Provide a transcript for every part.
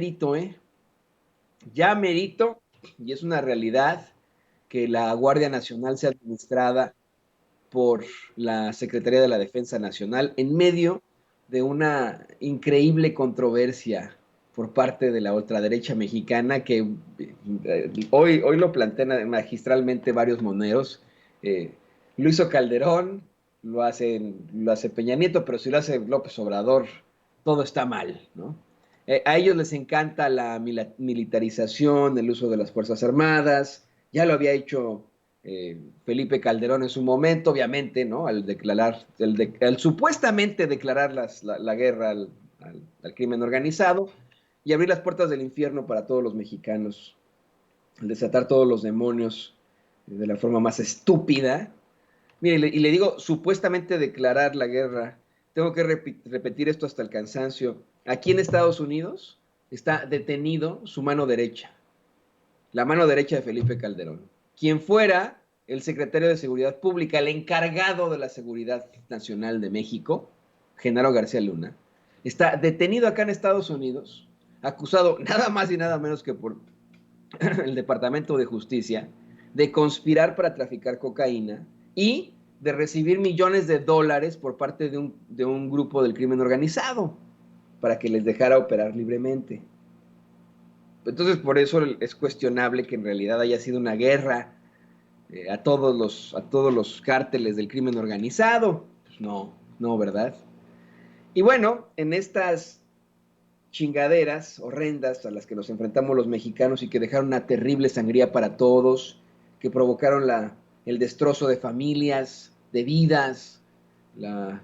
merito, ya merito, y es una realidad que la Guardia Nacional sea administrada por la Secretaría de la Defensa Nacional en medio de una increíble controversia por parte de la ultraderecha mexicana que hoy lo plantean magistralmente varios moneros. Eh, lo hizo Calderón, lo hace Peña Nieto, pero si lo hace López Obrador, todo está mal, ¿no? A ellos les encanta la militarización, el uso de las Fuerzas Armadas, ya lo había hecho Felipe Calderón en su momento, obviamente, ¿no? Al supuestamente declarar la guerra al crimen organizado y abrir las puertas del infierno para todos los mexicanos, al desatar todos los demonios de la forma más estúpida. Mire, y le digo supuestamente declarar la guerra. Tengo que repetir esto hasta el cansancio. Aquí en Estados Unidos está detenido su mano derecha, la mano derecha de Felipe Calderón, quien fuera el secretario de Seguridad Pública, el encargado de la seguridad nacional de México, Genaro García Luna, está detenido acá en Estados Unidos, acusado nada más y nada menos que por el Departamento de Justicia de conspirar para traficar cocaína y de recibir millones de dólares por parte de un grupo del crimen organizado para que les dejara operar libremente. Entonces, por eso es cuestionable que en realidad haya sido una guerra a todos los cárteles del crimen organizado. Pues no, no, ¿verdad? Y bueno, en estas chingaderas horrendas a las que nos enfrentamos los mexicanos y que dejaron una terrible sangría para todos, que provocaron el destrozo de familias, de vidas, la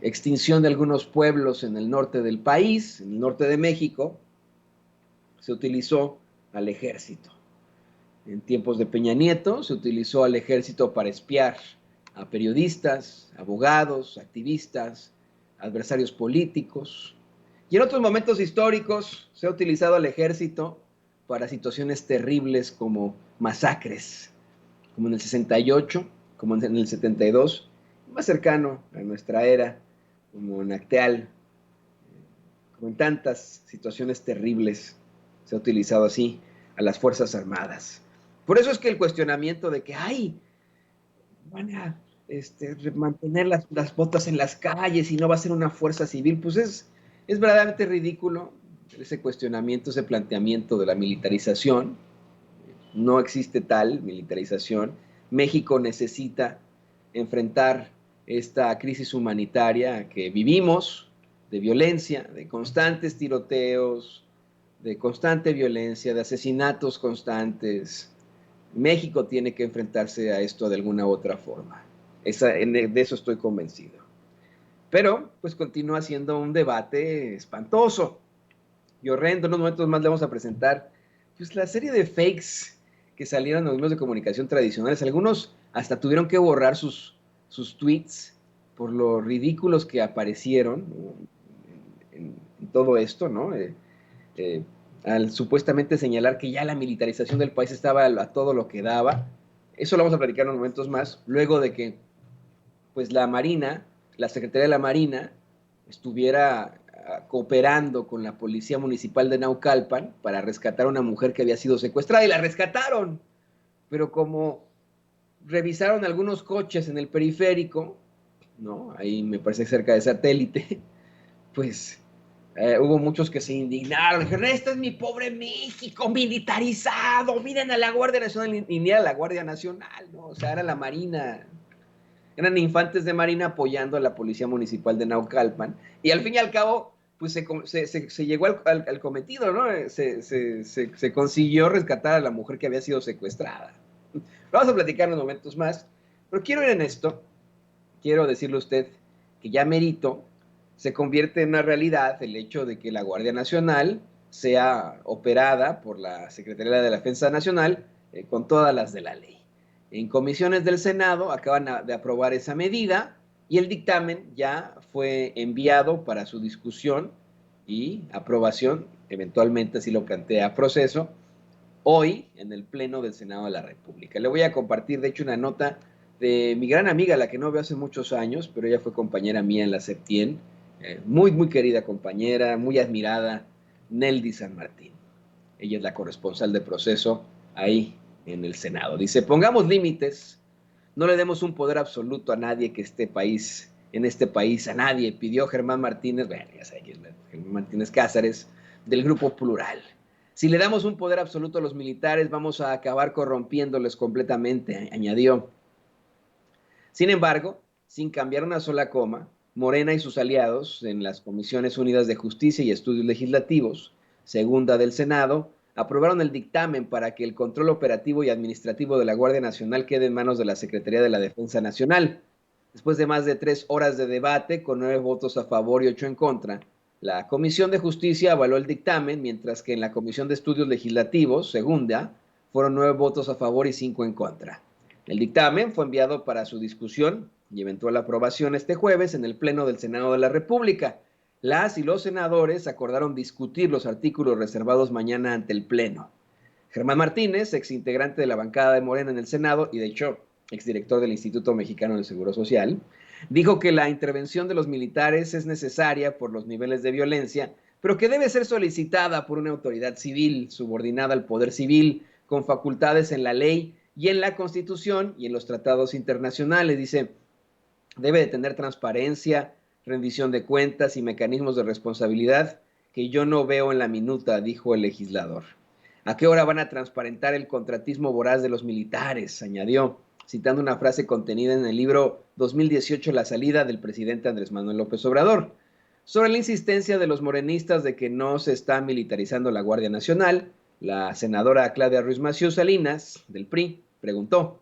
extinción de algunos pueblos en el norte del país, en el norte de México, se utilizó al ejército. En tiempos de Peña Nieto se utilizó al ejército para espiar a periodistas, abogados, activistas, adversarios políticos. Y en otros momentos históricos se ha utilizado al ejército para situaciones terribles como masacres, como en el 68, como en el 72, más cercano a nuestra era, como en Acteal, como en tantas situaciones terribles se ha utilizado así a las Fuerzas Armadas. Por eso es que el cuestionamiento de que, ay, van a mantener las botas en las calles y no va a ser una fuerza civil, pues es verdaderamente ridículo ese cuestionamiento, ese planteamiento de la militarización. No existe tal militarización. México necesita enfrentar esta crisis humanitaria que vivimos, de violencia, de constantes tiroteos, de constante violencia, de asesinatos constantes. México tiene que enfrentarse a esto de alguna u otra forma. De eso estoy convencido. Pero, pues continúa siendo un debate espantoso y horrendo. En unos momentos más le vamos a presentar pues, la serie de fakes que salieron en los medios de comunicación tradicionales. Algunos hasta tuvieron que borrar sus tweets por lo ridículos que aparecieron, ¿no? en todo esto, ¿no? Eh, al supuestamente señalar que ya la militarización del país estaba a todo lo que daba. Eso lo vamos a platicar en unos momentos más, luego de que pues la Marina, la Secretaría de la Marina, estuviera cooperando con la Policía Municipal de Naucalpan para rescatar a una mujer que había sido secuestrada y la rescataron. Pero como revisaron algunos coches en el periférico, ¿no? Ahí me parece cerca de Satélite, pues hubo muchos que se indignaron, dijeron, este es mi pobre México militarizado, miren a la Guardia Nacional, y ni era la Guardia Nacional, ¿no? O sea, era la Marina, eran infantes de Marina apoyando a la Policía Municipal de Naucalpan, y al fin y al cabo, pues se llegó al cometido, ¿no? Se consiguió rescatar a la mujer que había sido secuestrada. Lo vamos a platicar en momentos más, pero quiero ir en esto, quiero decirle a usted que ya merito se convierte en una realidad el hecho de que la Guardia Nacional sea operada por la Secretaría de la Defensa Nacional con todas las de la ley. En comisiones del Senado acaban de aprobar esa medida y el dictamen ya fue enviado para su discusión y aprobación, eventualmente así lo plantea proceso, hoy en el Pleno del Senado de la República. Le voy a compartir, de hecho, una nota de mi gran amiga, la que no veo hace muchos años, pero ella fue compañera mía en la Septien, muy, muy querida compañera, muy admirada, Neldy San Martín. Ella es la corresponsal de Proceso ahí en el Senado. Dice, pongamos límites, no le demos un poder absoluto a nadie en este país, a nadie, pidió Germán Martínez, bueno, ya sabe quién es Germán Martínez Cázares, del Grupo Plural. Si le damos un poder absoluto a los militares, vamos a acabar corrompiéndoles completamente, añadió. Sin embargo, sin cambiar una sola coma, Morena y sus aliados en las Comisiones Unidas de Justicia y Estudios Legislativos, segunda del Senado, aprobaron el dictamen para que el control operativo y administrativo de la Guardia Nacional quede en manos de la Secretaría de la Defensa Nacional. Después de más de 3 horas de debate, con 9 votos a favor y 8 en contra, la Comisión de Justicia avaló el dictamen, mientras que en la Comisión de Estudios Legislativos, segunda, fueron 9 votos a favor y 5 en contra. El dictamen fue enviado para su discusión y eventual aprobación este jueves en el Pleno del Senado de la República. Las y los senadores acordaron discutir los artículos reservados mañana ante el Pleno. Germán Martínez, exintegrante de la bancada de Morena en el Senado y de hecho exdirector del Instituto Mexicano del Seguro Social, dijo que la intervención de los militares es necesaria por los niveles de violencia, pero que debe ser solicitada por una autoridad civil subordinada al poder civil, con facultades en la ley y en la Constitución y en los tratados internacionales. Dice, debe de tener transparencia, rendición de cuentas y mecanismos de responsabilidad que yo no veo en la minuta, dijo el legislador. ¿A qué hora van a transparentar el contratismo voraz de los militares?, añadió, citando una frase contenida en el libro 2018, La salida del presidente Andrés Manuel López Obrador, sobre la insistencia de los morenistas de que no se está militarizando la Guardia Nacional. La senadora Claudia Ruiz Massieu Salinas, del PRI, preguntó,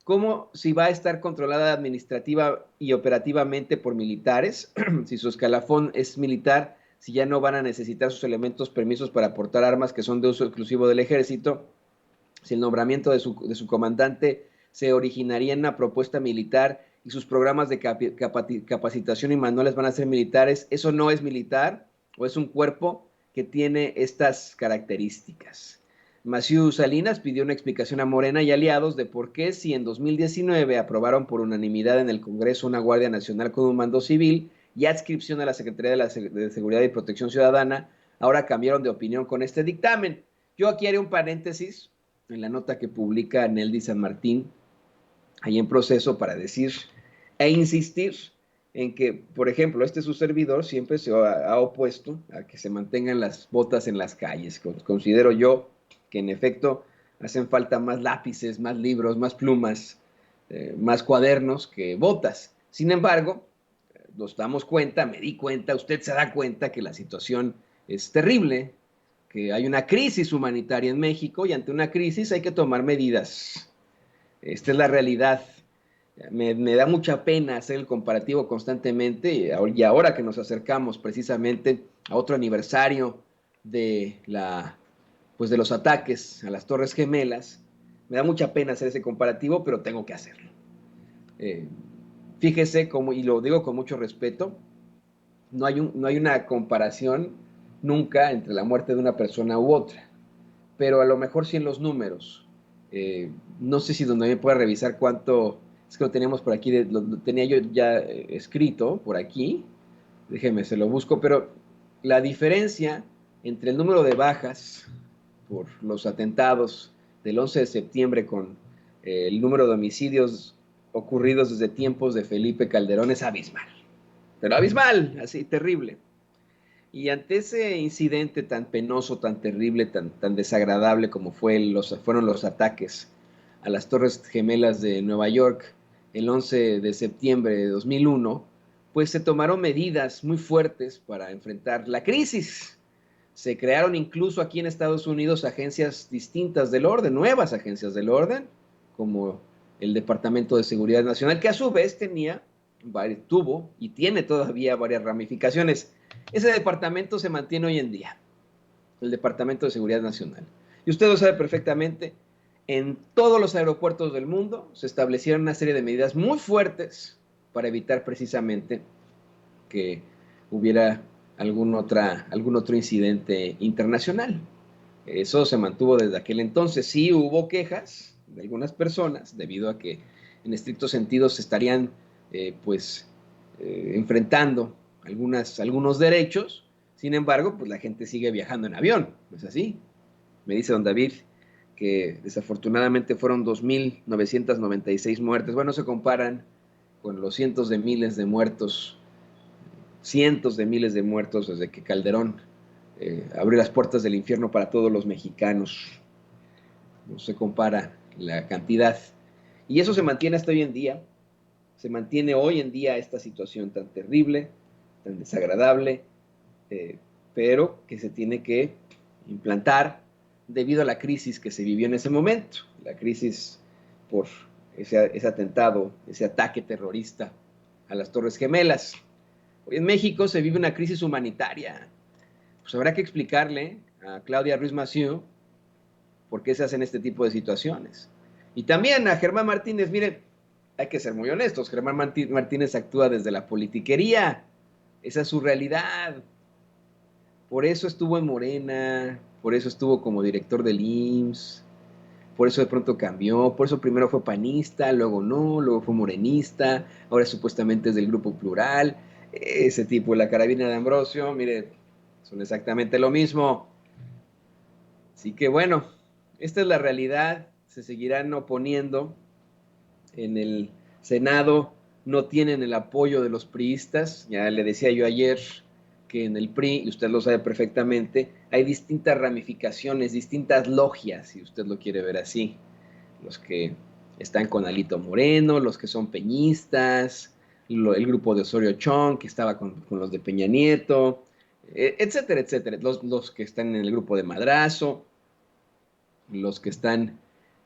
¿cómo si va a estar controlada administrativa y operativamente por militares? Si su escalafón es militar, si ya no van a necesitar sus elementos permisos para portar armas que son de uso exclusivo del ejército, si el nombramiento de su comandante se originaría en una propuesta militar y sus programas de capacitación y manuales van a ser militares, ¿eso no es militar o es un cuerpo que tiene estas características? Massieu Salinas pidió una explicación a Morena y aliados de por qué, si en 2019 aprobaron por unanimidad en el Congreso una Guardia Nacional con un mando civil y adscripción a la Secretaría de Seguridad y Protección Ciudadana, ahora cambiaron de opinión con este dictamen. Yo aquí haré un paréntesis en la nota que publica Neldy San Martín, ahí en Proceso, para decir e insistir en que, por ejemplo, su servidor siempre se ha opuesto a que se mantengan las botas en las calles. Considero yo que en efecto hacen falta más lápices, más libros, más plumas, más cuadernos que botas. Sin embargo, nos damos cuenta, me di cuenta, usted se da cuenta que la situación es terrible, que hay una crisis humanitaria en México y ante una crisis hay que tomar medidas. Esta es la realidad. Me da mucha pena hacer el comparativo constantemente y ahora que nos acercamos precisamente a otro aniversario de de los ataques a las Torres Gemelas, me da mucha pena hacer ese comparativo, pero tengo que hacerlo. Fíjese, y lo digo con mucho respeto, no hay una comparación nunca entre la muerte de una persona u otra, pero a lo mejor sí en los números. No sé si donde me pueda revisar cuánto, es que lo teníamos por aquí, lo tenía yo ya escrito por aquí, déjeme, se lo busco, pero la diferencia entre el número de bajas por los atentados del 11 de septiembre con el número de homicidios ocurridos desde tiempos de Felipe Calderón es abismal, pero abismal, así, terrible. Y ante ese incidente tan penoso, tan terrible, tan desagradable como fueron los ataques a las Torres Gemelas de Nueva York el 11 de septiembre de 2001, pues se tomaron medidas muy fuertes para enfrentar la crisis. Se crearon incluso aquí en Estados Unidos agencias distintas del orden, nuevas agencias del orden, como el Departamento de Seguridad Nacional, que a su vez tuvo y tiene todavía varias ramificaciones. Ese departamento se mantiene hoy en día, el Departamento de Seguridad Nacional. Y usted lo sabe perfectamente, en todos los aeropuertos del mundo se establecieron una serie de medidas muy fuertes para evitar precisamente que hubiera algún otro incidente internacional. Eso se mantuvo desde aquel entonces. Sí hubo quejas de algunas personas debido a que en estricto sentido se estarían enfrentando algunos derechos. Sin embargo, pues la gente sigue viajando en avión, ¿no es así? Me dice don David que desafortunadamente fueron 2.996 muertes. Bueno, se comparan con los cientos de miles de muertos, cientos de miles de muertos desde que Calderón abrió las puertas del infierno para todos los mexicanos. No se compara la cantidad. Y eso se mantiene hasta hoy en día. Se mantiene hoy en día esta situación tan terrible, tan desagradable, pero que se tiene que implantar debido a la crisis que se vivió en ese momento, la crisis por ese atentado, ese ataque terrorista a las Torres Gemelas. Hoy en México se vive una crisis humanitaria. Pues habrá que explicarle a Claudia Ruiz Massieu por qué se hacen este tipo de situaciones. Y también a Germán Martínez, miren, hay que ser muy honestos, Germán Martínez actúa desde la politiquería, esa es su realidad. Por eso estuvo en Morena, por eso estuvo como director del IMSS, por eso de pronto cambió, por eso primero fue panista, luego no, luego fue morenista, ahora supuestamente es del Grupo Plural. Ese tipo, la carabina de Ambrosio, mire, son exactamente lo mismo. Así que bueno, esta es la realidad, se seguirán oponiendo. En el Senado no tienen el apoyo de los priistas, ya le decía yo ayer que en el PRI, y usted lo sabe perfectamente, hay distintas ramificaciones, distintas logias, si usted lo quiere ver así. Los que están con Alito Moreno, los que son peñistas, el grupo de Osorio Chong, que estaba con los de Peña Nieto, etcétera, etcétera. Los que están en el grupo de Madrazo, los que están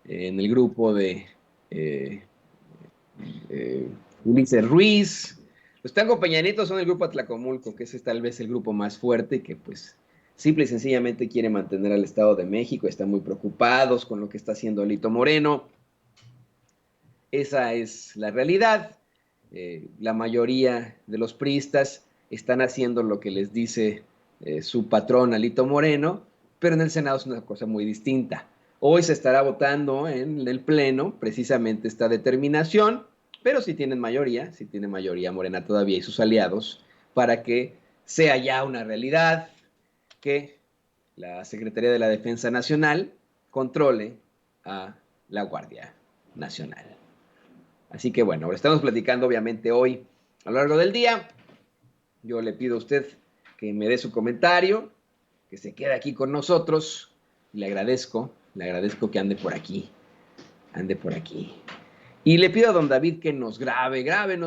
en el grupo de Ulises Ruiz. Los Tango Peña Nieto son el grupo Atlacomulco, que ese es tal vez el grupo más fuerte, que pues simple y sencillamente quiere mantener al Estado de México, están muy preocupados con lo que está haciendo Alito Moreno. Esa es la realidad. La mayoría de los priistas están haciendo lo que les dice su patrón Alito Moreno, pero en el Senado es una cosa muy distinta. Hoy se estará votando en el Pleno precisamente esta determinación, pero si tiene mayoría Morena todavía y sus aliados, para que sea ya una realidad que la Secretaría de la Defensa Nacional controle a la Guardia Nacional. Así que bueno, ahora estamos platicando obviamente hoy a lo largo del día. Yo le pido a usted que me dé su comentario, que se quede aquí con nosotros. Le agradezco que ande por aquí. Y le pido a don David que nos grábenos.